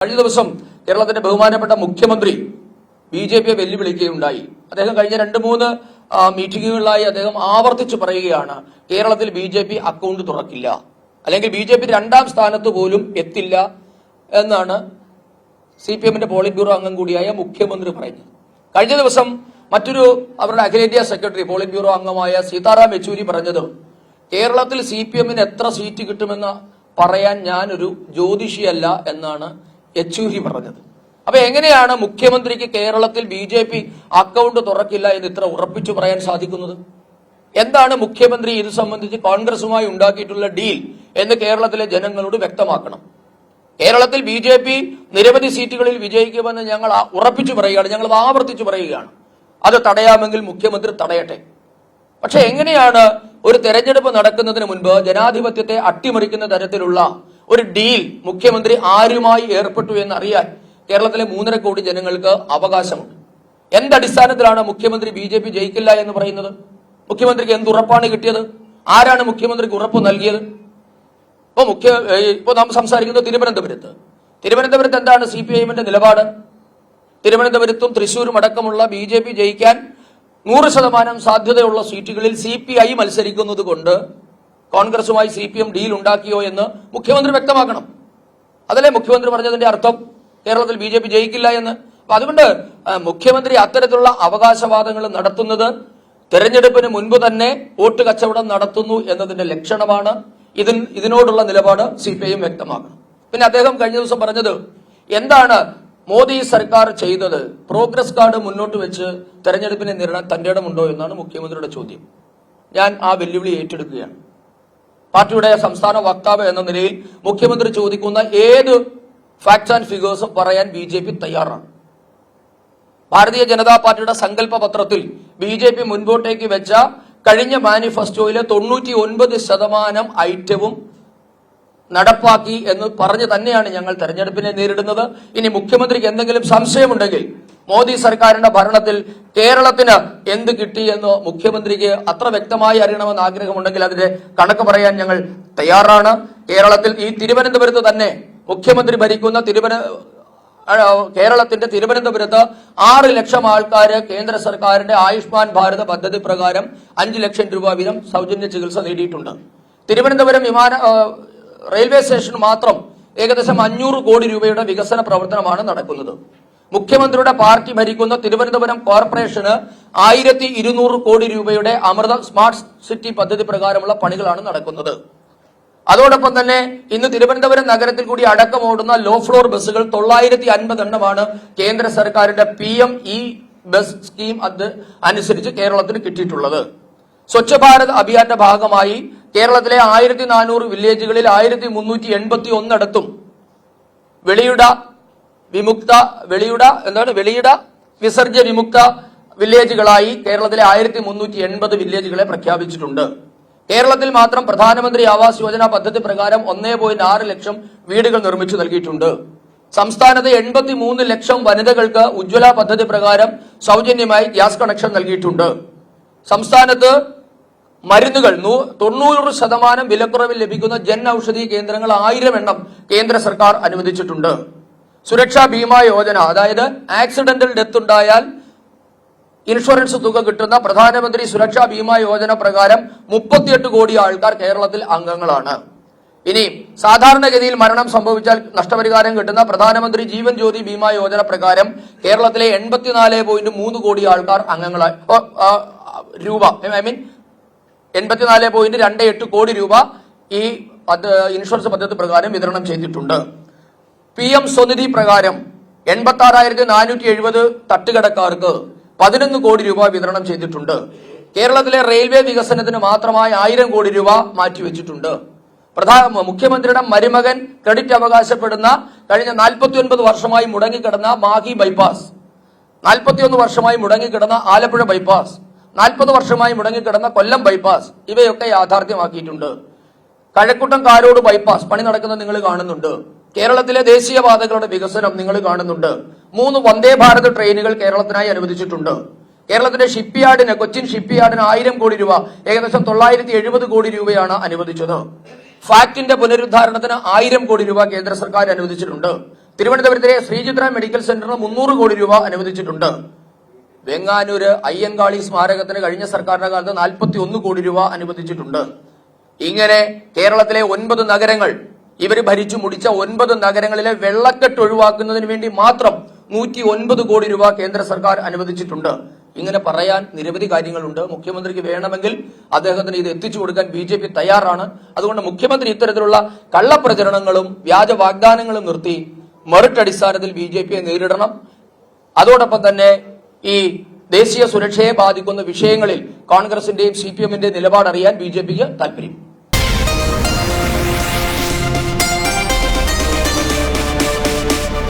കഴിഞ്ഞ ദിവസം കേരളത്തിന്റെ ബഹുമാനപ്പെട്ട മുഖ്യമന്ത്രി ബി.ജെ.പിയെ വെല്ലുവിളിക്കുകയുണ്ടായി. അദ്ദേഹം കഴിഞ്ഞ 2-3 മീറ്റിംഗുകളിലായി അദ്ദേഹം ആവർത്തിച്ചു പറയുകയാണ്, കേരളത്തിൽ ബി.ജെ.പി അക്കൗണ്ട് തുറക്കില്ല, അല്ലെങ്കിൽ ബി.ജെ.പി 2ാം സ്ഥാനത്ത് പോലും എത്തില്ല എന്നാണ് CPM-ന്റെ പോളിറ്റ് ബ്യൂറോ അംഗം കൂടിയായ മുഖ്യമന്ത്രി പറയുന്നത്. കഴിഞ്ഞ ദിവസം മറ്റൊരു അവരുടെ അഖിലേന്ത്യാ സെക്രട്ടറി പോളിറ്റ് ബ്യൂറോ അംഗമായ സീതാറാം യെച്ചൂരി പറഞ്ഞത്, കേരളത്തിൽ CPM-ന് എത്ര സീറ്റ് കിട്ടുമെന്ന് പറയാൻ ഞാനൊരു ജ്യോതിഷിയല്ല എന്നാണ് യെച്ചൂരി പറഞ്ഞത്. അപ്പൊ എങ്ങനെയാണ് മുഖ്യമന്ത്രിക്ക് കേരളത്തിൽ ബി.ജെ.പി അക്കൗണ്ട് തുറക്കില്ല എന്ന് ഇത്ര ഉറപ്പിച്ചു പറയാൻ സാധിക്കുന്നത്? എന്താണ് മുഖ്യമന്ത്രി ഇത് സംബന്ധിച്ച് കോൺഗ്രസുമായി ഉണ്ടാക്കിയിട്ടുള്ള ഡീൽ എന്ന് കേരളത്തിലെ ജനങ്ങളോട് വ്യക്തമാക്കണം. കേരളത്തിൽ ബി.ജെ.പി നിരവധി സീറ്റുകളിൽ വിജയിക്കുമെന്ന് ഞങ്ങൾ ഉറപ്പിച്ചു പറയുകയാണ്, ഞങ്ങൾ ആവർത്തിച്ചു പറയുകയാണ്. അത് തടയാമെങ്കിൽ മുഖ്യമന്ത്രി തടയട്ടെ. പക്ഷെ എങ്ങനെയാണ് ഒരു തെരഞ്ഞെടുപ്പ് നടക്കുന്നതിന് മുൻപ് ജനാധിപത്യത്തെ അട്ടിമറിക്കുന്ന തരത്തിലുള്ള ഒരു ഡീൽ മുഖ്യമന്ത്രി ആരുമായി ഏർപ്പെട്ടു എന്നറിയാൻ കേരളത്തിലെ 3.5 കോടി ജനങ്ങൾക്ക് അവകാശമുണ്ട്. എന്തടിസ്ഥാനത്തിലാണ് മുഖ്യമന്ത്രി ബി.ജെ.പി ജയിക്കില്ല എന്ന് പറയുന്നത്? മുഖ്യമന്ത്രിക്ക് എന്തുറപ്പാണ് കിട്ടിയത്? ആരാണ് മുഖ്യമന്ത്രിക്ക് ഉറപ്പ് നൽകിയത്? ഇപ്പോ നാം സംസാരിക്കുന്നത് തിരുവനന്തപുരത്ത് എന്താണ് CPI-ന്റെ നിലപാട്? തിരുവനന്തപുരത്തും തൃശൂരും അടക്കമുള്ള ബി.ജെ.പി ജയിക്കാൻ 100% സാധ്യതയുള്ള സീറ്റുകളിൽ CPI മത്സരിക്കുന്നത് കൊണ്ട് കോൺഗ്രസുമായി CPM ഡീൽ ഉണ്ടാക്കിയോ എന്ന് മുഖ്യമന്ത്രി വ്യക്തമാക്കണം. അതല്ലേ മുഖ്യമന്ത്രി പറഞ്ഞതിന്റെ അർത്ഥം, കേരളത്തിൽ ബി.ജെ.പി ജയിക്കില്ല എന്ന്? അപ്പൊ അതുകൊണ്ട് മുഖ്യമന്ത്രി അത്തരത്തിലുള്ള അവകാശവാദങ്ങൾ നടത്തുന്നത് തെരഞ്ഞെടുപ്പിന് മുൻപ് തന്നെ വോട്ട് കച്ചവടം നടത്തുന്നു എന്നതിന്റെ ലക്ഷണമാണ്. ഇതിനോടുള്ള നിലപാട് CPI വ്യക്തമാക്കണം. പിന്നെ അദ്ദേഹം കഴിഞ്ഞ ദിവസം പറഞ്ഞത് എന്താണ് മോദി സർക്കാർ ചെയ്തത്? പ്രോഗ്രസ് കാർഡ് മുന്നോട്ട് വെച്ച് തെരഞ്ഞെടുപ്പിനെ നേരിടാൻ തന്റെ ഇടമുണ്ടോ എന്നാണ് മുഖ്യമന്ത്രിയുടെ ചോദ്യം. ഞാൻ ആ വെല്ലുവിളി ഏറ്റെടുക്കുകയാണ്. പാർട്ടിയുടെ സംസ്ഥാന വക്താവ് എന്ന നിലയിൽ മുഖ്യമന്ത്രി ചോദിക്കുന്ന ഏത് ഫാക്ട്സ് ആൻഡ് ഫിഗേഴ്സും പറയാൻ ബി.ജെ.പി തയ്യാറാണ്. ഭാരതീയ ജനതാ പാർട്ടിയുടെ സങ്കല്പ പത്രത്തിൽ ബി.ജെ.പി മുൻപോട്ടേക്ക് വെച്ച കഴിഞ്ഞ മാനിഫെസ്റ്റോയിലെ 99% ഐറ്റവും നടപ്പാക്കി എന്ന് പറഞ്ഞു തന്നെയാണ് ഞങ്ങൾ തെരഞ്ഞെടുപ്പിനെ നേരിടുന്നത്. ഇനി മുഖ്യമന്ത്രിക്ക് എന്തെങ്കിലും സംശയമുണ്ടെങ്കിൽ മോദി സർക്കാരിന്റെ ഭരണത്തിൽ കേരളത്തിന് എന്ത് കിട്ടി എന്ന് മുഖ്യമന്ത്രിക്ക് അത്ര വ്യക്തമായി അറിയണമെന്ന് ആഗ്രഹമുണ്ടെങ്കിൽ അതിന്റെ കണക്ക് പറയാൻ ഞങ്ങൾ തയ്യാറാണ്. കേരളത്തിൽ ഈ തിരുവനന്തപുരത്ത് തന്നെ മുഖ്യമന്ത്രി ഭരിക്കുന്ന കേരളത്തിന്റെ തിരുവനന്തപുരത്ത് 6 ലക്ഷം ആൾക്കാര് കേന്ദ്ര സർക്കാരിന്റെ ആയുഷ്മാൻ ഭാരത് പദ്ധതി പ്രകാരം 5 ലക്ഷം രൂപ വീതം സൗജന്യ ചികിത്സ നേടിയിട്ടുണ്ട്. തിരുവനന്തപുരം റെയിൽവേ സ്റ്റേഷൻ മാത്രം ഏകദേശം 500 കോടി രൂപയുടെ വികസന പ്രവർത്തനമാണ് നടക്കുന്നത്. മുഖ്യമന്ത്രിയുടെ പാർട്ടി ഭരിക്കുന്ന തിരുവനന്തപുരം കോർപ്പറേഷന് 1200 കോടി രൂപയുടെ അമൃത സ്മാർട്ട് സിറ്റി പദ്ധതി പ്രകാരമുള്ള പണികളാണ് നടക്കുന്നത്. അതോടൊപ്പം തന്നെ ഇന്ന് തിരുവനന്തപുരം നഗരത്തിൽ കൂടി അടക്കമോടുന്ന ലോ ഫ്ലോർ ബസ്സുകൾ 950 എണ്ണമാണ് കേന്ദ്ര സർക്കാരിന്റെ PM-E ബസ് സ്കീം അനുസരിച്ച് കേരളത്തിന് കിട്ടിയിട്ടുള്ളത്. സ്വച്ഛ് ഭാരത് അഭിയാന്റെ ഭാഗമായി കേരളത്തിലെ 1400 വില്ലേജുകളിൽ 1381 ഇടത്തും വെളിയിട വിസർജ്യ വിമുക്ത വില്ലേജുകളായി കേരളത്തിലെ 1380 വില്ലേജുകളെ പ്രഖ്യാപിച്ചിട്ടുണ്ട്. കേരളത്തിൽ മാത്രം പ്രധാനമന്ത്രി ആവാസ് യോജന പദ്ധതി പ്രകാരം 1.6 ലക്ഷം വീടുകൾ നിർമ്മിച്ചു നൽകിയിട്ടുണ്ട്. സംസ്ഥാനത്ത് 83 ലക്ഷം വനിതകൾക്ക് ഉജ്ജ്വല പദ്ധതി പ്രകാരം സൗജന്യമായി ഗ്യാസ് കണക്ഷൻ നൽകിയിട്ടുണ്ട്. സംസ്ഥാനത്ത് മരുന്നുകൾ 90% വിലക്കുറവിൽ ലഭിക്കുന്ന ജൻ ഔഷധി കേന്ദ്രങ്ങൾ 1000 എണ്ണം കേന്ദ്ര സർക്കാർ അനുവദിച്ചിട്ടുണ്ട്. സുരക്ഷാ ബീമാ യോജന, അതായത് ആക്സിഡന്റൽ ഡെത്ത് ഉണ്ടായാൽ ഇൻഷുറൻസ് തുക കിട്ടുന്ന പ്രധാനമന്ത്രി സുരക്ഷാ ബീമാ യോജന പ്രകാരം 38 കോടി ആൾക്കാർ കേരളത്തിൽ അംഗങ്ങളാണ്. ഇനി സാധാരണഗതിയിൽ മരണം സംഭവിച്ചാൽ നഷ്ടപരിഹാരം കിട്ടുന്ന പ്രധാനമന്ത്രി ജീവൻ ജ്യോതി ബീമാ യോജന പ്രകാരം കേരളത്തിലെ 84.3 കോടി ആൾക്കാർ അംഗങ്ങളായി 84.28 കോടി രൂപ ഈ ഇൻഷുറൻസ് പദ്ധതി പ്രകാരം വിതരണം ചെയ്തിട്ടുണ്ട്. PM സ്വനിധി പ്രകാരം 86,470 തട്ടുകടക്കാർക്ക് 11 കോടി രൂപ വിതരണം ചെയ്തിട്ടുണ്ട്. കേരളത്തിലെ റെയിൽവേ വികസനത്തിന് മാത്രമായി 1000 കോടി രൂപ മാറ്റിവെച്ചിട്ടുണ്ട്. മുഖ്യമന്ത്രിയുടെ മരുമകൻ ക്രെഡിറ്റ് അവകാശപ്പെടുന്ന കഴിഞ്ഞ 49 വർഷമായി മുടങ്ങിക്കിടന്ന മാഹി ബൈപ്പാസ്, 41 വർഷമായി മുടങ്ങിക്കിടന്ന ആലപ്പുഴ ബൈപ്പാസ്, 40 വർഷമായി മുടങ്ങിക്കിടന്ന കൊല്ലം ബൈപ്പാസ്, ഇവയൊക്കെ യാഥാർത്ഥ്യമാക്കിയിട്ടുണ്ട്. കഴക്കൂട്ടം കാരോട് ബൈപ്പാസ് പണി നടക്കുന്നത് നിങ്ങൾ കാണുന്നുണ്ട്. കേരളത്തിലെ ദേശീയപാതകളുടെ വികസനം നിങ്ങൾ കാണുന്നുണ്ട്. 3 വന്ദേ ഭാരത് ട്രെയിനുകൾ കേരളത്തിനായി അനുവദിച്ചിട്ടുണ്ട്. കേരളത്തിന്റെ ഷിപ്പ്യാർഡിന്, കൊച്ചിൻ ഷിപ്പ്യാർഡിന് 1000 കോടി രൂപ, ഏകദേശം 970 കോടി രൂപയാണ് അനുവദിച്ചത്. ഫാക്ടിന്റെ പുനരുദ്ധാരണത്തിന് 1000 കോടി രൂപ കേന്ദ്ര സർക്കാർ അനുവദിച്ചിട്ടുണ്ട്. തിരുവനന്തപുരത്തിലെ ശ്രീചിത്ര മെഡിക്കൽ സെന്ററിന് 300 കോടി രൂപ അനുവദിച്ചിട്ടുണ്ട്. വെങ്ങാനൂര് അയ്യങ്കാളി സ്മാരകത്തിന് കഴിഞ്ഞ സർക്കാരിന്റെ കാലത്ത് 41 കോടി രൂപ അനുവദിച്ചിട്ടുണ്ട്. ഇങ്ങനെ കേരളത്തിലെ 9 നഗരങ്ങൾ, ഇവർ ഭരിച്ചു മുടിച്ച 9 നഗരങ്ങളിലെ വെള്ളക്കെട്ട് ഒഴിവാക്കുന്നതിന് വേണ്ടി മാത്രം 109 കോടി രൂപ കേന്ദ്ര സർക്കാർ അനുവദിച്ചിട്ടുണ്ട്. ഇങ്ങനെ പറയാൻ നിരവധി കാര്യങ്ങളുണ്ട്. മുഖ്യമന്ത്രിക്ക് വേണമെങ്കിൽ അദ്ദേഹത്തിന് ഇത് എത്തിച്ചു കൊടുക്കാൻ BJP തയ്യാറാണ്. അതുകൊണ്ട് മുഖ്യമന്ത്രി ഇത്തരത്തിലുള്ള കള്ളപ്രചരണങ്ങളും വ്യാജ വാഗ്ദാനങ്ങളും നിർത്തി മെറിറ്റ് അടിസ്ഥാനത്തിൽ BJPയെ നേരിടണം. അതോടൊപ്പം തന്നെ ഈ ദേശീയ സുരക്ഷയെ ബാധിക്കുന്ന വിഷയങ്ങളിൽ കോൺഗ്രസിന്റെയും CPM-ന്റെയും നിലപാടറിയാൻ BJPക്ക് താല്പര്യം.